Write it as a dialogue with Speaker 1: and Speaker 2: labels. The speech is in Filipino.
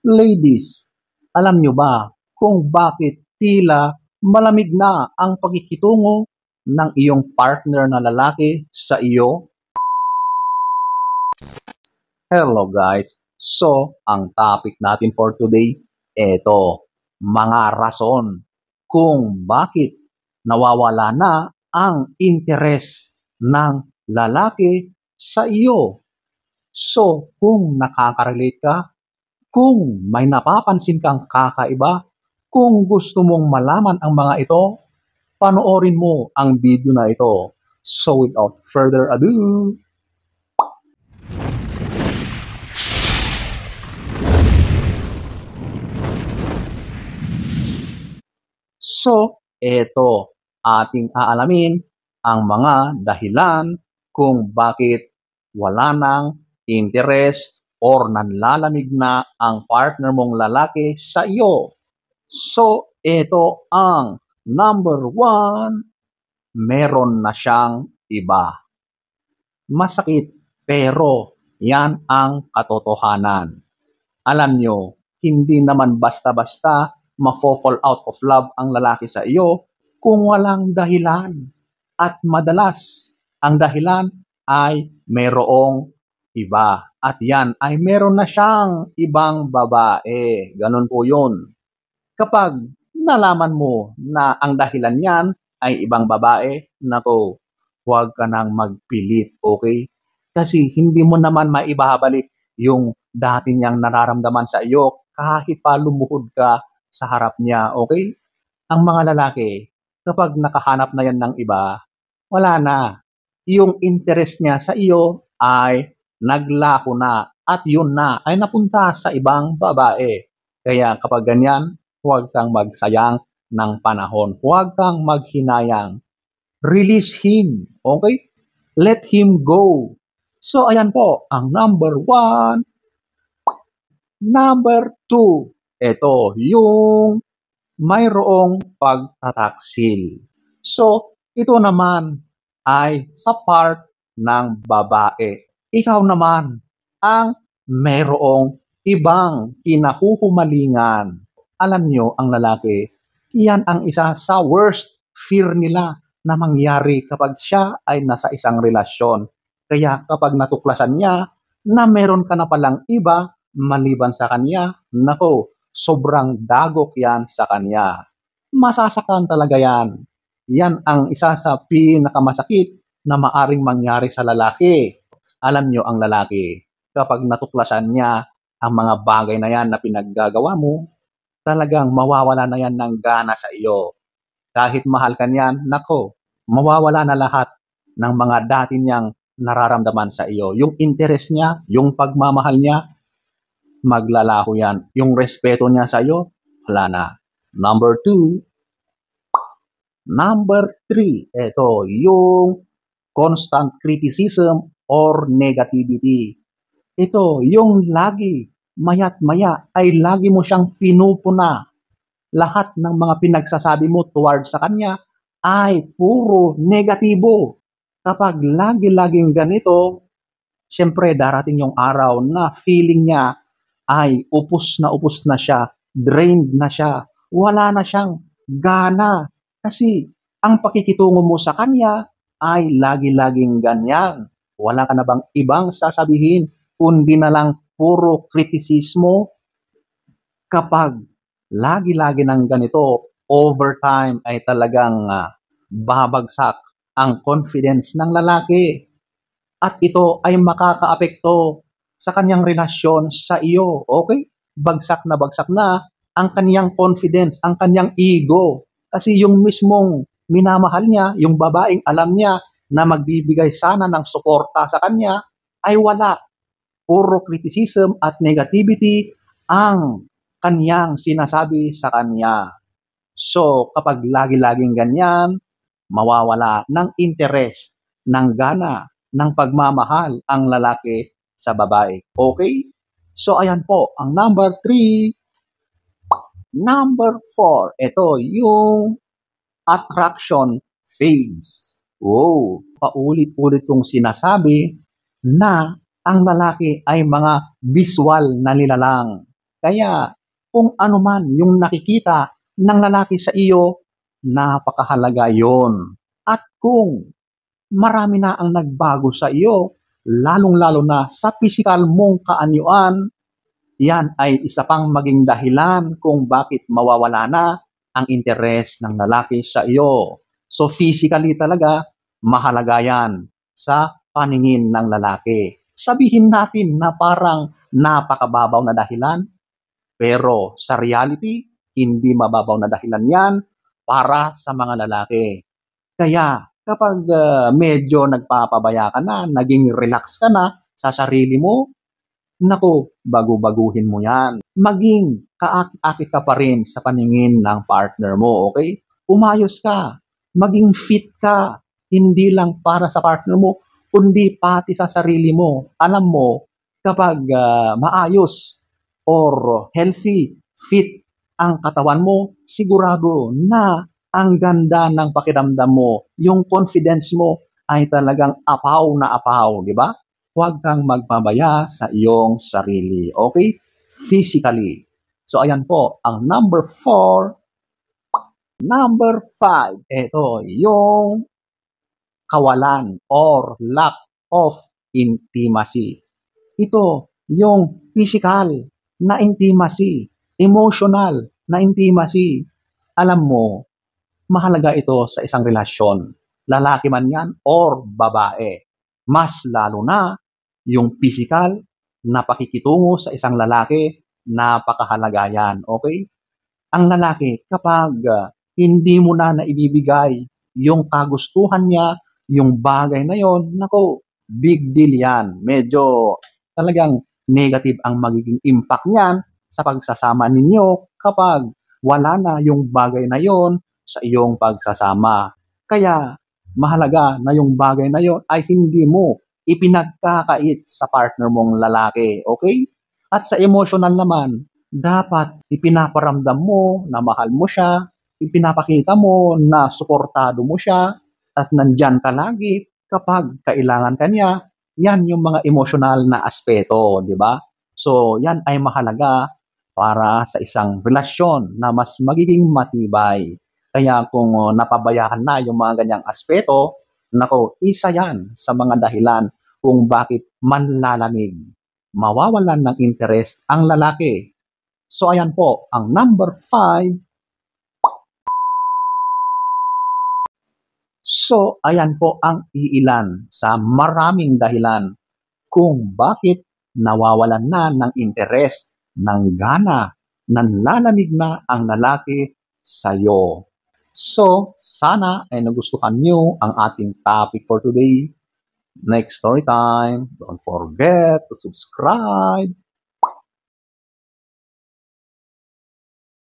Speaker 1: Ladies, alam nyo ba kung bakit tila malamig na ang pakikitungo ng iyong partner na lalaki sa iyo? Hello guys! So, ang topic natin for today, mga rason kung bakit nawawala na ang interes ng lalaki sa iyo. So, kung nakaka-relate ka, kung may napapansin kang kakaiba, kung gusto mong malaman ang mga ito, panoorin mo ang video na ito. So without further ado, ating aalamin ang mga dahilan kung bakit wala nang interes or nanlalamig na ang partner mong lalaki sa iyo. So, ito ang number 1, meron na siyang iba. Masakit, pero yan ang katotohanan. Alam nyo, hindi naman basta-basta mafo-fall out of love ang lalaki sa iyo kung walang dahilan. At madalas, ang dahilan ay merong iba. At yan ay meron na siyang ibang babae. Ganun po yun. Kapag nalaman mo na ang dahilan niyan ay ibang babae, nako, huwag ka nang magpilit, okay? Kasi hindi mo naman maibabalik yung dati niyang nararamdaman sa iyo kahit pa lumuhod ka sa harap niya, okay? Ang mga lalaki, kapag nakahanap na yan ng iba, wala na. Yung interest niya sa iyo ay naglaho na at yun na ay napunta sa ibang babae. Kaya kapag ganyan, huwag kang magsayang ng panahon. Huwag kang maghinayang. Release him. Okay? Let him go. So, ayan po, ang number 1. Number 2, ito, yung mayroong pagtataksil. So, ito naman ay sa part ng babae. Ikaw naman ang mayroong ibang kinahuhumalingan. Alam nyo, ang lalaki, yan ang isa sa worst fear nila na mangyari kapag siya ay nasa isang relasyon. Kaya kapag natuklasan niya na meron ka na palang iba maliban sa kanya, nako, sobrang dagok yan sa kanya. Masasakan talaga yan. Yan ang isa sa pinakamasakit na maaring mangyari sa lalaki. Alam nyo, ang lalaki, kapag natuklasan niya ang mga bagay na yan na pinaggagawa mo, talagang mawawala na yan ng gana sa iyo. Kahit mahal ka niyan, nako, mawawala na lahat ng mga dati niyang nararamdaman sa iyo. Yung interest niya, yung pagmamahal niya, maglalaho yan. Yung respeto niya sa iyo, wala na. Number 2. Number 3, ito, yung constant criticism or negativity. Ito, yung lagi, maya't maya, ay lagi mo siyang pinupuna. Lahat ng mga pinagsasabi mo towards sa kanya ay puro negatibo. Kapag lagi-laging ganito, siyempre darating yung araw na feeling niya ay upos na siya, drained na siya, wala na siyang gana. Kasi ang pakikitungo mo sa kanya ay lagi-laging ganyan. Wala ka na bang ibang sasabihin kundi na lang puro kritisismo? Kapag lagi-lagi ng ganito, over time ay talagang babagsak ang confidence ng lalaki. At ito ay makakaapekto sa kanyang relasyon sa iyo. Okay? Bagsak na ang kanyang confidence, ang kanyang ego. Kasi yung mismong minamahal niya, yung babaeng alam niya na magbibigay sana ng suporta sa kanya, ay wala. Puro criticism at negativity ang kanyang sinasabi sa kanya. So, kapag lagi-laging ganyan, mawawala ng interest, ng gana, ng pagmamahal ang lalaki sa babae. Okay? So, ayan po, ang number 3. Number 4, ito yung attraction fades. Wow, paulit-ulit kong sinasabi na ang lalaki ay mga visual na nilalang. Kaya kung ano man yung nakikita ng lalaki sa iyo, napakahalaga yon. At kung marami na ang nagbago sa iyo, lalong-lalo na sa pisikal mong kaanyuan, yan ay isa pang maging dahilan kung bakit mawawala na ang interes ng lalaki sa iyo. So physically talaga, mahalaga yan sa paningin ng lalaki. Sabihin natin na parang napakababaw na dahilan, pero sa reality, hindi mababaw na dahilan yan para sa mga lalaki. Kaya kapag medyo nagpapabaya ka na, naging relax ka na sa sarili mo, naku, bagu-baguhin mo yan. Maging kaakit-akit ka pa rin sa paningin ng partner mo, okay? Umayos ka, maging fit ka, hindi lang para sa partner mo, kundi pati sa sarili mo. Alam mo, kapag maayos or healthy, fit ang katawan mo, sigurado na ang ganda ng pakiramdam mo, yung confidence mo ay talagang apaw na apaw, di ba? Huwag kang magpabaya sa iyong sarili. Okay? Physically. So, ayan po, ang number 4. Number 5, ito, yung kawalan or lack of intimacy. Ito, yung physical na intimacy, emotional na intimacy. Alam mo, mahalaga ito sa isang relasyon. Lalaki man yan or babae. Mas lalo na yung physical na pakikitungo sa isang lalaki, napakahalaga yan. Okay? Ang lalaki, kapag hindi mo na naibibigay yung kagustuhan niya, yung bagay na yon, nako, big deal yan. Medyo talagang negative ang magiging impact niyan sa pagsasama ninyo kapag wala na yung bagay na yon sa iyong pagsasama. Kaya mahalaga na yung bagay na yon ay hindi mo ipinagkakait sa partner mong lalaki. Okay? At sa emotional naman, dapat ipinaparamdam mo na mahal mo siya, ipinapakita mo na suportado mo siya, at nandyan ka lagi kapag kailangan ka niya. Yan yung mga emotional na aspeto, di ba? So, yan ay mahalaga para sa isang relasyon na mas magiging matibay. Kaya kung napabayaan na yung mga ganyang aspeto, nako, isa yan sa mga dahilan kung bakit manlalamig, mawawalan ng interest ang lalaki. So ayan po, ang number 5. So ayan po ang iilan sa maraming dahilan kung bakit nawawalan na ng interest, ng gana, nanlalamig na ang lalaki sa'yo. So, sana ay nagustuhan nyo ang ating topic for today. Next story time, don't forget to subscribe